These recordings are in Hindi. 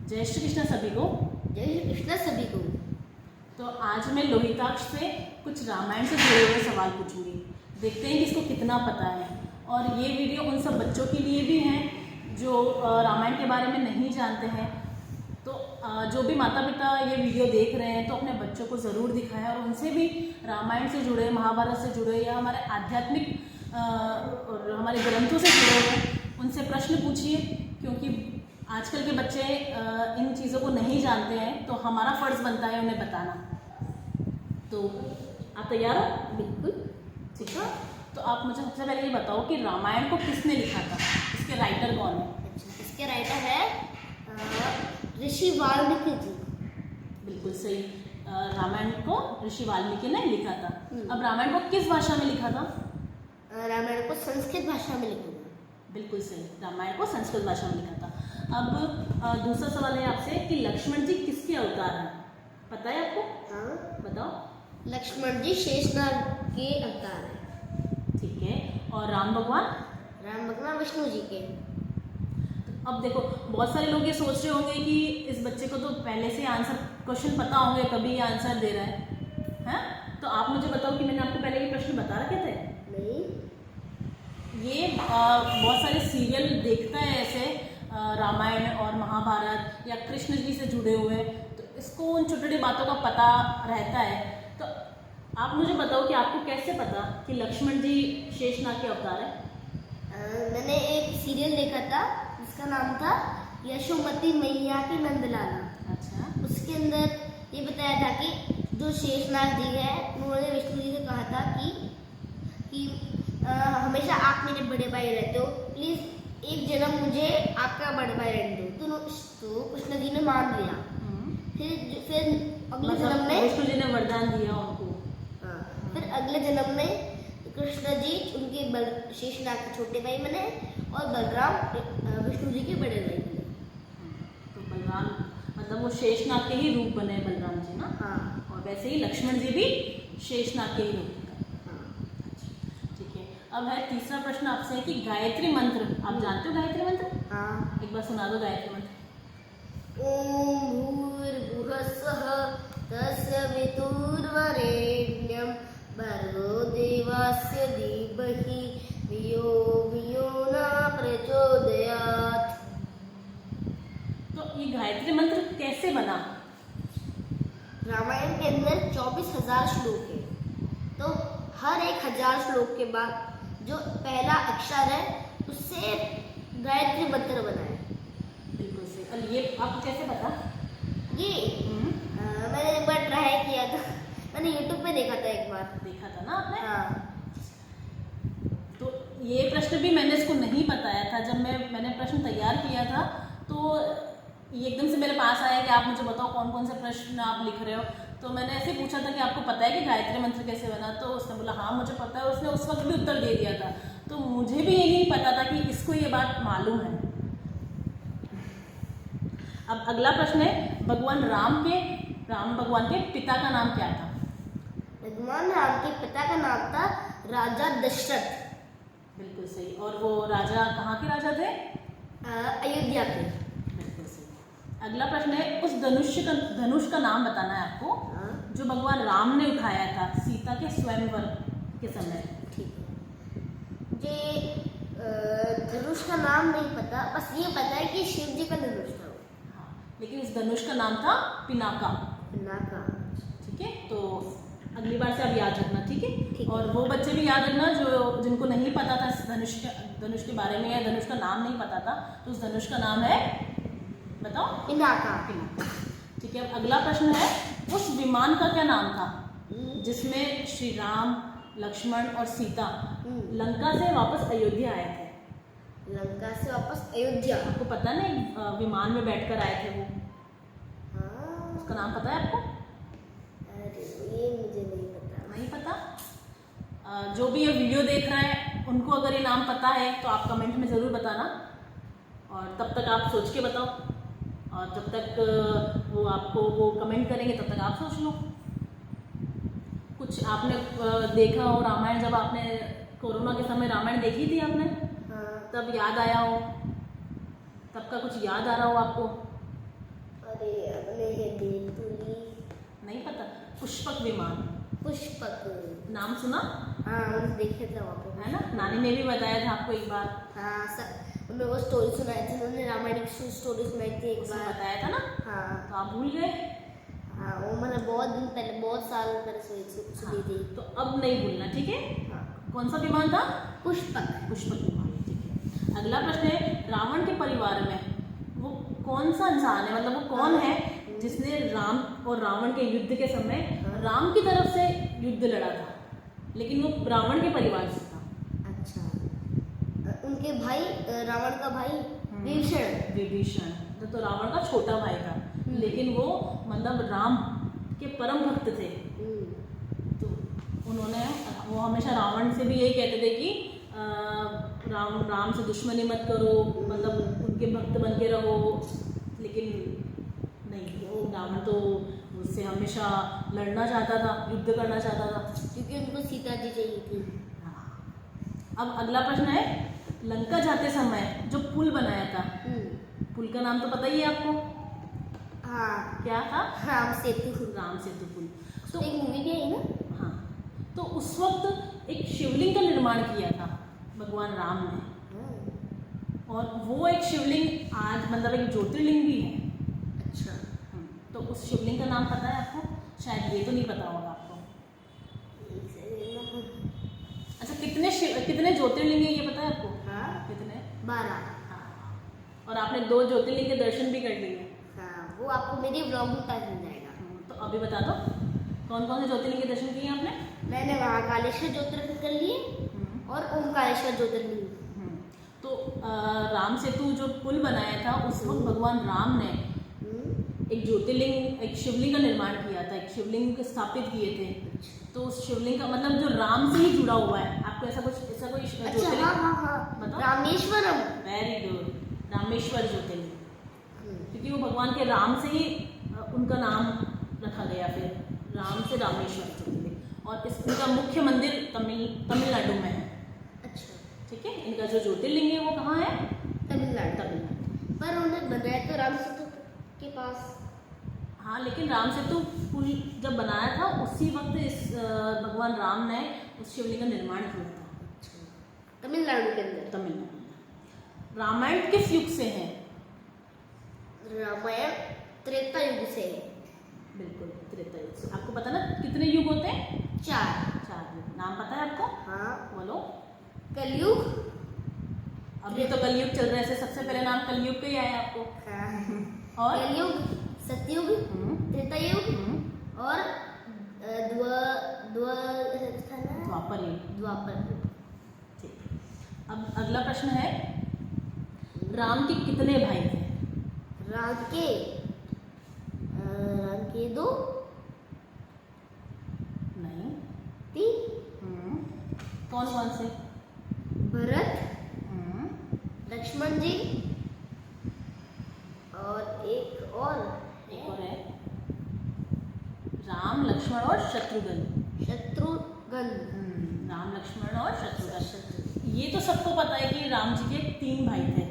जय श्री कृष्ण सभी को। जय श्री कृष्ण सभी को। तो आज मैं लोहिताक्ष से कुछ रामायण से जुड़े हुए सवाल पूछूंगी। देखते हैं कि इसको कितना पता है। और ये वीडियो उन सब बच्चों के लिए भी है जो रामायण के बारे में नहीं जानते हैं। तो जो भी माता पिता ये वीडियो देख रहे हैं तो अपने बच्चों को ज़रूर दिखाएं और उनसे भी रामायण से जुड़े, महाभारत से जुड़े या हमारे आध्यात्मिक और हमारे ग्रंथों से जुड़े हुए उनसे प्रश्न पूछिए, क्योंकि आजकल के बच्चे इन चीज़ों को नहीं जानते हैं, तो हमारा फ़र्ज़ बनता है उन्हें बताना। तो आप तैयार हो? बिल्कुल। ठीक है, तो आप मुझे सबसे पहले ये बताओ कि रामायण को किसने लिखा था, इसके राइटर कौन है? अच्छा, इसके राइटर है ऋषि वाल्मीकि जी। बिल्कुल सही। रामायण को ऋषि वाल्मीकि ने लिखा था। अब रामायण को किस भाषा में लिखा था? रामायण को संस्कृत भाषा में लिखा था। बिल्कुल सही, रामायण को संस्कृत भाषा में लिखा था। अब दूसरा सवाल है आपसे कि लक्ष्मण जी किसके अवतार हैं? पता है आपको? हाँ, बताओ। लक्ष्मण जी शेषनाग के अवतार हैं। ठीक है। और राम भगवान? राम भगवान विष्णु जी के। अब देखो, बहुत सारे लोग ये सोच रहे होंगे कि इस बच्चे को तो पहले से आंसर क्वेश्चन पता होंगे तभी ये आंसर दे रहा है? तो आप मुझे बताओ कि मैंने आपको पहले ये प्रश्न बता रखे थे? नहीं। ये बहुत सारे सीरियल देखता है ऐसे, रामायण और महाभारत या कृष्ण जी से जुड़े हुए, तो इसको उन छोटी छोटी बातों का पता रहता है। तो आप मुझे बताओ कि आपको कैसे पता कि लक्ष्मण जी शेषनाग के अवतार है? मैंने एक सीरियल देखा था जिसका नाम था यशोमती मैया की नंदलाला। अच्छा। उसके अंदर ये बताया था कि जो शेषनाग जी है उन्होंने विष्णु जी से कहा था कि हमेशा आप मेरे बड़े भाई रहते हो, प्लीज एक जन्म मुझे आपका बड़ा भाई रहने दो। तो कृष्ण जी ने मान लिया। फिर अगले जन्म में विष्णु जी ने वरदान दिया उनको। हाँ, फिर अगले जन्म में कृष्ण जी उनके शेषनाग के छोटे भाई बने और बलराम विष्णु जी के बड़े भाई बने। तो बलराम मतलब वो शेषनाग के ही रूप बने बलराम जी ना? हाँ। और वैसे ही लक्ष्मण जी भी शेषनाग के ही रूप बने। ठीक है। अब है तीसरा प्रश्न आपसे है कि गायत्री मंत्र आप जानते हो? गायत्री मंत्र हाँ। एक बार सुना दो गायत्री मंत्र। ओम भूर्भुवस्सुः तत्सवितुर्वरेण्यं भर्गो देवस्य धीमहि धियो न प्रचोदयात्। तो ये गायत्री मंत्र कैसे बना? रामायण के अंदर 24,000 श्लोक है, तो हर एक 1000 श्लोक के बाद जो पहला अक्षर है उससे गायत्री मंत्र बना है। बिल्कुल सही। और ये आपको कैसे पता? ये मैंने एक बार ट्राई किया था, मैंने यूट्यूब पे देखा था एक बार। देखा था ना आपने? हाँ। तो ये प्रश्न भी मैंने इसको नहीं बताया था। जब मैंने प्रश्न तैयार किया था तो ये एकदम से मेरे पास आया कि आप मुझे बताओ कौन कौन से प्रश्न आप लिख रहे हो। तो मैंने ऐसे पूछा था कि आपको पता है कि गायत्री मंत्र कैसे बना? तो उसने बोला हाँ मुझे पता है। उसने उस वक्त भी उत्तर दे दिया था। तो मुझे भी ये नहीं पता था कि इसको ये बात मालूम है। अब अगला प्रश्न है, राम भगवान के पिता का नाम क्या था? भगवान राम के पिता का नाम था राजा दशरथ। बिल्कुल सही। और वो राजा कहाँ के राजा थे? अयोध्या के। बिल्कुल सही। अगला प्रश्न है, उस धनुष का नाम बताना है आपको जो भगवान राम ने उठाया था सीता के स्वयंवर के समय। ठीक है। मुझे धनुष का नाम नहीं पता, बस ये पता है कि शिव जी का धनुष था। हाँ, लेकिन उस धनुष का नाम था पिनाका। पिनाका। ठीक है, तो अगली बार से आप याद रखना। ठीक है? ठीक है। और वो बच्चे भी याद रखना जिनको नहीं पता था धनुष के बारे में या धनुष का नाम नहीं पता था, तो उस धनुष का नाम है, बताओ? पिनाका। ठीक है। अब अगला प्रश्न है, उस विमान का क्या नाम था जिसमें श्री राम, लक्ष्मण और सीता लंका से वापस अयोध्या आए थे? लंका से वापस अयोध्या। आपको पता नहीं, विमान में बैठकर आए थे वो। हाँ। उसका नाम पता है आपको? अरे ये मुझे नहीं पता। नहीं पता? जो भी ये वीडियो देख रहा है उनको अगर ये नाम पता है तो आप कमेंट में ज़रूर बताना। और तब तक आप सोच के बताओ, और जब तक वो आपको वो कमेंट करेंगे तब तक आप सोच लो। कुछ आपने देखा हो रामायण, जब आपने कोरोना के समय रामायण देखी थी आपने? हाँ। तब याद आया हो, तब का कुछ याद आ रहा हो आपको? अरे अपने है बेतुली, नहीं पता? पुष्पक विमान, पुष्पक। नाम सुना हाँ मैंने देखे थे वहाँ पे। है ना? नानी ने भी बताया था आपको एक बार, हाँ उन्होंने वो स्टोरी सुनाई थी, उन्होंने रामायण की स्टोरी सुनाई थी एक उसने बार। बताया था ना, हाँ तो आप भूल गए। हाँ वो मैंने बहुत दिन पहले, बहुत साल पहले सुनी थी। तो अब नहीं भूलना, ठीक है? हाँ कौन सा विमान था? पुष्पक। पुष्पक विमान, ठीक है। अगला प्रश्न है, रावण के परिवार में वो कौन सा इंसान है, मतलब वो कौन है जिसने राम और रावण के युद्ध के समय राम की तरफ से युद्ध लड़ा था, लेकिन वो रावण के परिवार से था? अच्छा, उनके भाई, रावण का भाई विभीषण। विभीषण तो रावण का छोटा भाई था, लेकिन वो मतलब राम के परम भक्त थे। तो उन्होंने, वो हमेशा रावण से भी यही कहते थे कि राम से दुश्मनी मत करो, मतलब उनके भक्त बन के रहो, लेकिन नहीं, वो रावण तो उससे हमेशा लड़ना चाहता था, युद्ध करना चाहता था, क्योंकि उनको सीता जी चाहिए थी। अब अगला प्रश्न है, लंका जाते समय जो पुल बनाया था, पुल का नाम तो पता ही है आपको, हाँ क्या था? राम सेतु। राम सेतु पुल। तो एक मूवी भी है ना। हाँ, तो उस वक्त एक शिवलिंग का निर्माण किया था भगवान राम ने, और वो एक शिवलिंग आज मतलब एक ज्योतिर्लिंग भी है। अच्छा, तो उस शिवलिंग का नाम पता है आपको? शायद ये तो नहीं पता होगा आपको। अच्छा, कितने ज्योतिर्लिंग है ये पता है आपको? हाँ कितने? 12। हाँ, और आपने 2 ज्योतिर्लिंग के दर्शन भी कर लिए। हाँ वो आपको मेरी ब्लॉग में पता चल जाएगा। तो अभी बता दो, कौन कौन से ज्योतिर्लिंग के दर्शन किए आपने? मैंने महाकालेश्वर ज्योतिर्लिंग कर लिए और ओमकारेश्वर ज्योतिर्लिंग। तो राम सेतु जो पुल बनाया था, उस वक्त भगवान राम ने एक ज्योतिर्लिंग, एक शिवलिंग का निर्माण किया था, एक शिवलिंग स्थापित किए थे। तो उस शिवलिंग का मतलब जो राम से ही जुड़ा हुआ है, आपको ऐसा कोई अच्छा, ज्योतिर्लिंग हाँ बताओ? रामेश्वरम। वेरी गुड, रामेश्वर ज्योतिर्लिंग, क्योंकि वो भगवान के राम से ही उनका नाम रखा गया, फिर राम से रामेश्वर ज्योतिर्लिंग। और इसका मुख्य मंदिर तमिलनाडु में है। अच्छा, ठीक है, इनका जो ज्योतिर्लिंग है वो कहाँ है? तमिलनाडु। तमिलनाडु। पर उन्हें बनाया तो राम सेतु के पास। हाँ, लेकिन राम सेतु पुल जब बनाया था उसी वक्त इस भगवान राम ने उस शिवलिंग का निर्माण किया था। तमिलनाडु के अंदर। तमिलनाडु में। रामायण किस युग से है? रामायण त्रेता युग से है। बिल्कुल, त्रेता युग से। आपको पता ना कितने युग होते हैं? 4 युग। नाम पता है आपको? हाँ, बोलो। कलयुग। अभी तो कलयुग चल रहा है, सबसे पहले नाम कलयुग का ही आया आपको। और कलयुग, सतयुग, त्रेता युग और द्वापर युग। द्वापर युग। ठीक। अब अगला प्रश्न है, राम के कितने भाई थे? राम के 2 नहीं, 3। कौन कौन से? भरत, लक्ष्मण जी और एक और है राम, लक्ष्मण और शत्रुघ्न। शत्रुघ्न। राम, लक्ष्मण और शत्रुघ्न। ये तो सबको पता है कि राम जी के 3 भाई थे,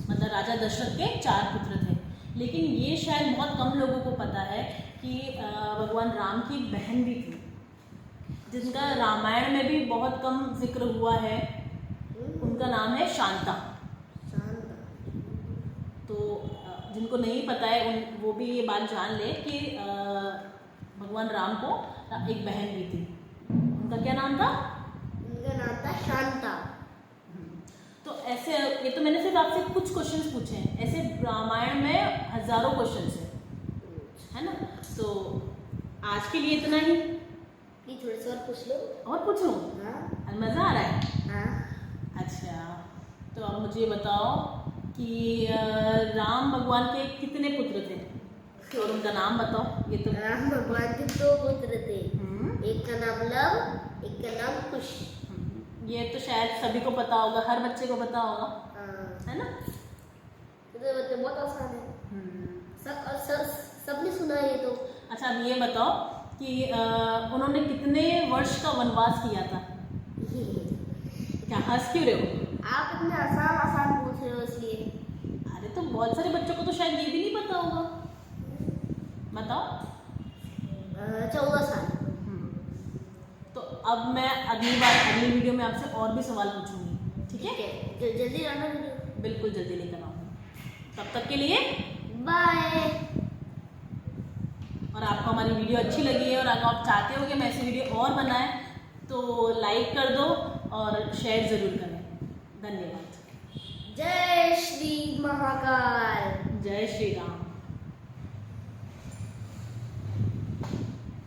मतलब राजा दशरथ के 4 पुत्र थे। लेकिन ये शायद बहुत कम लोगों को पता है कि भगवान राम की एक बहन भी थी, जिनका रामायण में भी बहुत कम जिक्र हुआ है। उनका नाम है शांता। तो जिनको नहीं पता है वो भी ये बात जान ले कि भगवान राम को एक बहन भी थी। उनका क्या नाम था? उनका नाम था शांता। तो ऐसे, ये तो मैंने सिर्फ आपसे कुछ क्वेश्चंस पूछे हैं, ऐसे रामायण में हजारों क्वेश्चंस है ना। तो आज के लिए इतना ही। प्लीज थोड़े से और पूछ लो। और पूछो? हाँ मज़ा आ रहा है? हाँ। अच्छा, तो अब मुझे बताओ कि राम भगवान के कितने पुत्र थे, और उनका नाम बताओ। ये तो राम भगवान के 2 पुत्र थे, एक का नाम लव, एक का नाम कुश। ये तो शायद सभी को पता होगा, हर बच्चे को पता होगा, है ना। तो बहुत आसान है, सबने सुना है ये तो। अच्छा, अब ये बताओ कि उन्होंने कितने वर्ष का वनवास किया था? क्या हंस क्यों रहे हो? आप इतने आसान पूछ रहे हो इसलिए। अरे तो बहुत सारे बच्चों को तो शायद ये भी नहीं पता होगा। बताओ। 14 साल। तो अब मैं अगली वीडियो में आपसे और भी सवाल पूछूंगी, ठीक है? जल्दी आना वीडियो। बिल्कुल जल्दी लेकर आऊँगी। तब तक के लिए बाय। और आपको हमारी वीडियो अच्छी लगी है और अगर आप चाहते हो कि मैं ऐसी वीडियो और बनाए तो लाइक कर दो और शेयर ज़रूर करें। धन्यवाद। जय श्री महाकाल। जय श्री राम।